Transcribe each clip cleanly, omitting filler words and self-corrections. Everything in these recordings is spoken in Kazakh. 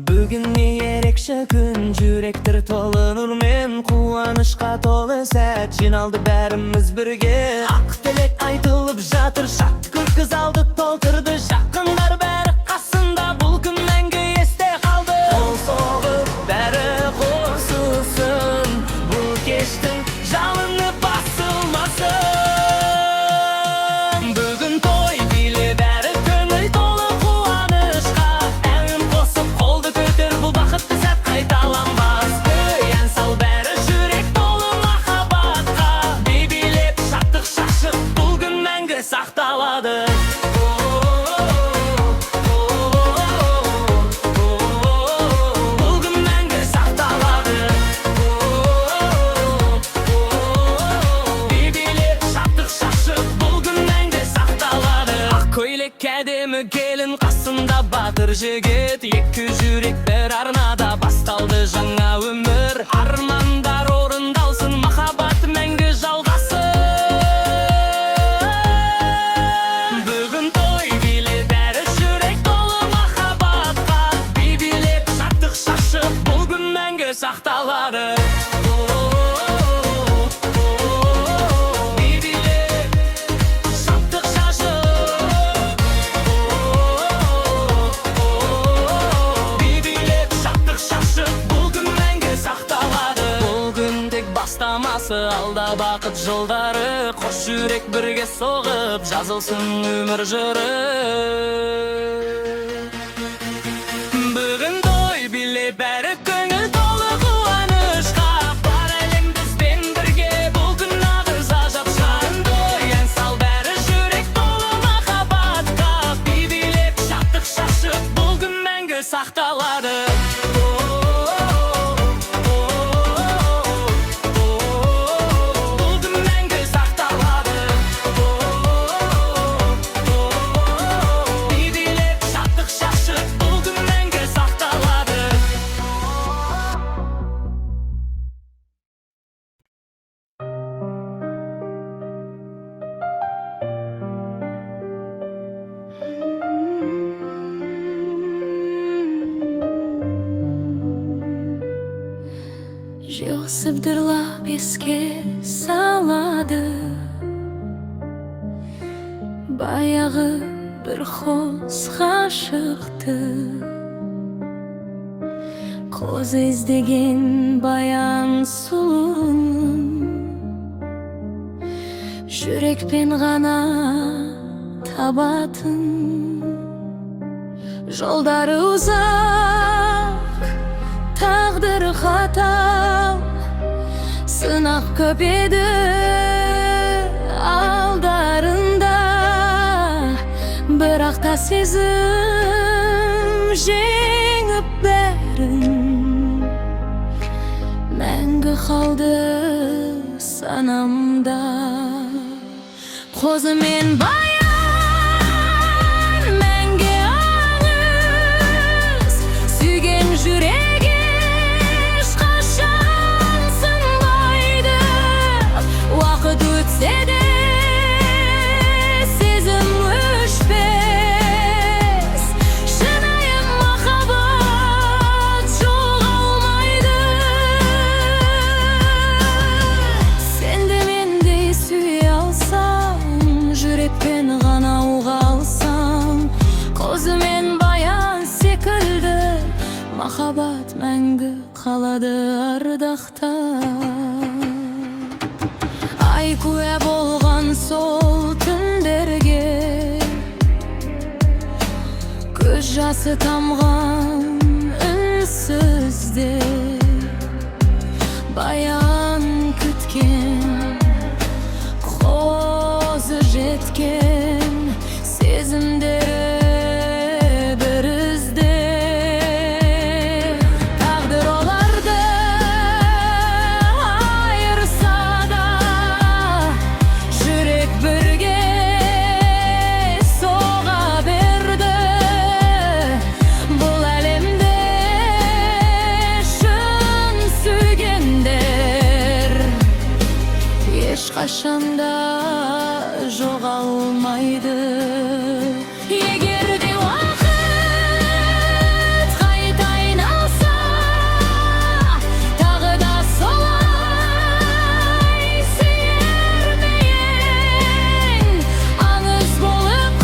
Бүгін ерекше күн, жүректер толы нұрмен, қуанышқа толы сәт жиналды бәріміз бірге. Ақ тілек айтылып жатыр, шат күлкі залды толтырды, жақындар бәрі қасында, бұл күн мәңгі есте қалды. Қол соғып бәрі қосылсын, бұл кештің жалыны басылмасын. Бүгін той биле бәрі көңіл толы қуанышқа, ән қосып қолды көтер, бұл бақытты сәт қайталанбас. Ән сал бәрі жүрек толы махаббатқа, би билеп шаттық шашып, бұл күн мәңгі сақталады. Кәдемі келін қасында батыр жігіт, екі жүрек бір арнада, басталды жаңа өмір. Армандар орындалсын, махаббат мәңгі жалғасын. Бүгін той биле бәрі жүрек толы махаббатқа, би билеп шаттық шашып, бұл күн мәңгі сақталады. Алда бақыт жолдары, қос жүрек бірге соғып, жазылсын өмір жыры. Бүгін той биле бәрі көңіл толы қуанышқа, бар әлем бізбен бірге, бұл күн нағыз ажап шағын. Ән сал бәрі жүрек толы махаббатқа, би билеп шаттық шашып, бұл күн мәңгі сақталады. Жоқ сыбдырлап еске салады, баяғы бір қос ғашықты. Қоз іздеген баян сұлуын, жүрекпен ғана табатын. Жолдары ұзақ, тағдыры қатал, сынақ көп еді алдарында, бірақ та сезім жеңіп бәрін, мәңгі қалды санамда. Қозы мен баян мәңгі аңыз, сүйген жүрек өтсе де сезім өшпес, шынайы махаббат жоғалмайды. Сен де мендей сүйе алсаң, жүрекпен ғана ұға алсаң, қозы мен баян секілді, махаббат мәңгі қалады ардақта. Ай куә болған сол түндерге, көз жасы тамған үнсізде, баян күткен, қозы жеткен, сезімдері бір ізде. Тағдыр оларды бұл әлемде шын сүйгенде Eş kaşanda жоғалмайды. Егерде уақыт қайта айналса, тағы да солай сүйер ме ең? Аңыз болып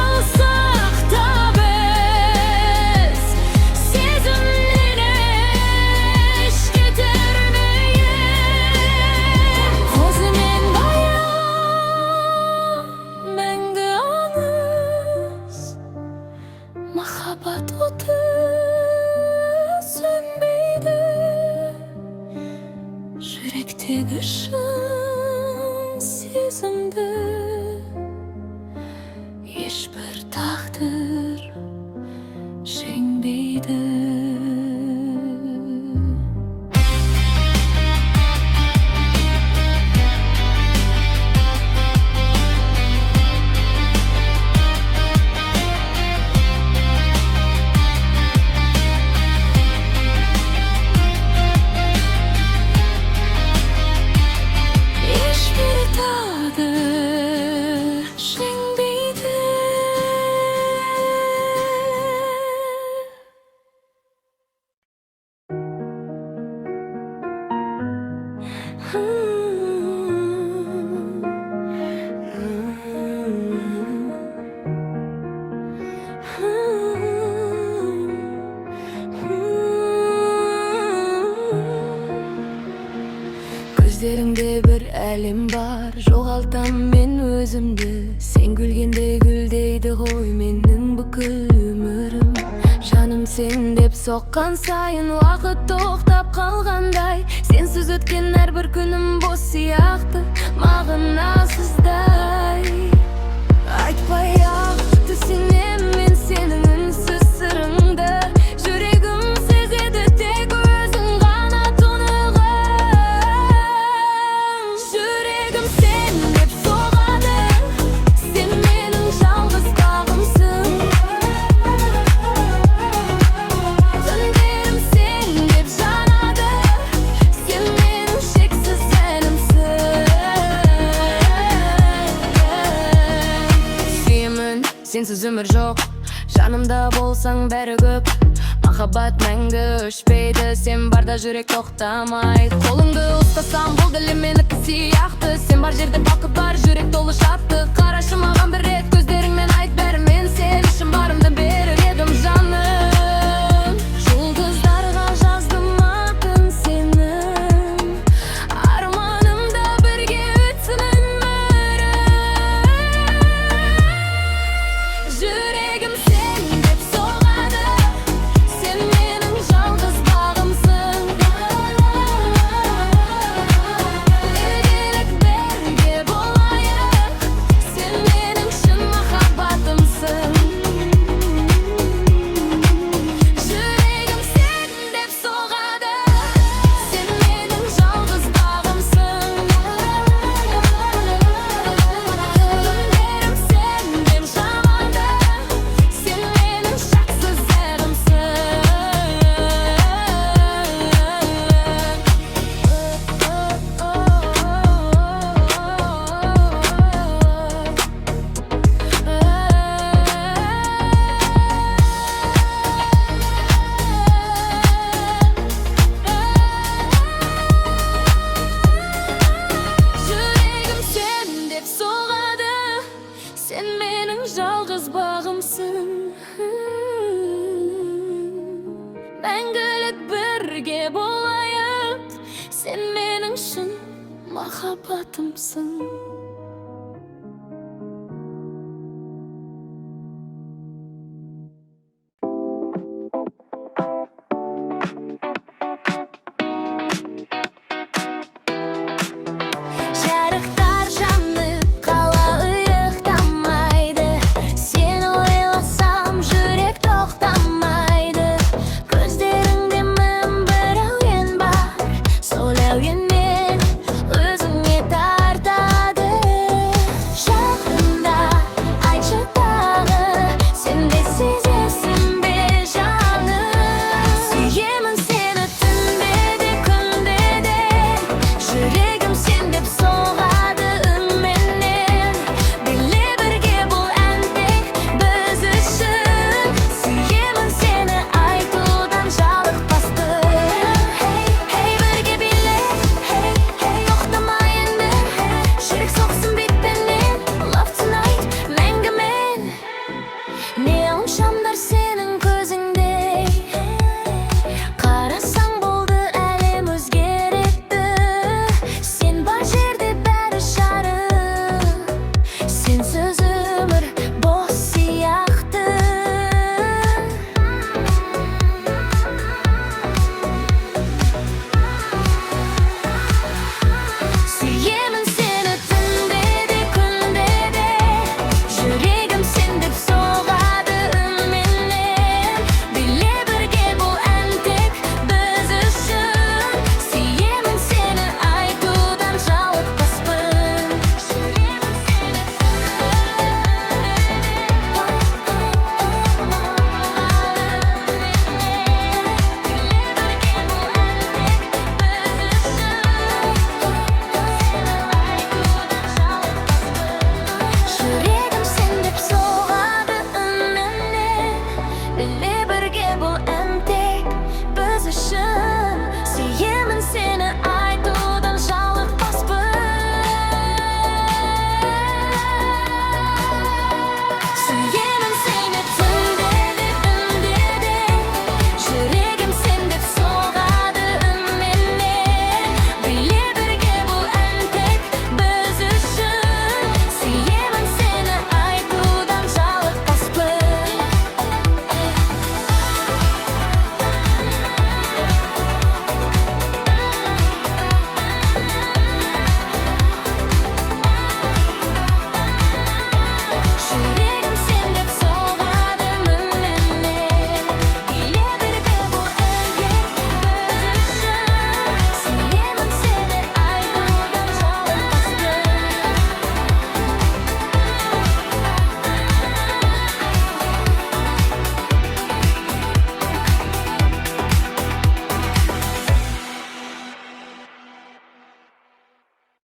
қалсақ та біз, сезімнен еш кетер ме ең? Көзімен баяу мәңгі аңыз, махаббат оты сөнбейді, жүректегі шын сезімді ешбір тағдыр жеңбейді. Ешбір тағдыр жеңбейді. Көздеріңде бір әлем бар, жоғалтам мен өзімді. Сен күлгенде гүлдейді ғой менің бүкіл өмірім. Жаным сен деп соққан сайын уақыт тоқтап қалғандай. Сенсіз өткен әрбір күнім бос сияқты, мағынасыздай. Айтпай-ақ түсінем мен сенің үнсіз сырыңды. Жүрегім сезеді тек өзің ғана тұнығым. Жүрегім сен деп соғады, сен менің жалғыз бағымсың. Түндерім сен деп жанады, сен менің шексіз әнімсің. Сүйемін, сенсіз өмір жоқ, жанымда болсаң бәрі көп. Махаббат мәңгі өшпейді, сен барда жүрек тоқтамайды. Қолыңды ұстасам бұл ділі менікі сияқты, сен бар жерде бақыт бар, жүрек толы шаттық. Қарашы маған бір рет көздеріңмен айт бәрі, мен сен үшін барымды берер едім жаным. Жұлдыздарға жаздым атын сенің, арманымда бірге өтсін өмірім. Жүрегім сен деп соғады, сен менің жалғыз бағымсың. Игілік беруге болайық, сен менің шын махаббатымсың. Жүрегім сен деп соғады, сен менің жалғыз бағымсың. Түндерім сен деп жанады, сен менің шексіз Жүрегім сен деп соғады, сен менің жалғыз бағымсың. Мәңгілік бірге болайық, сен менің шын махаббатымсың.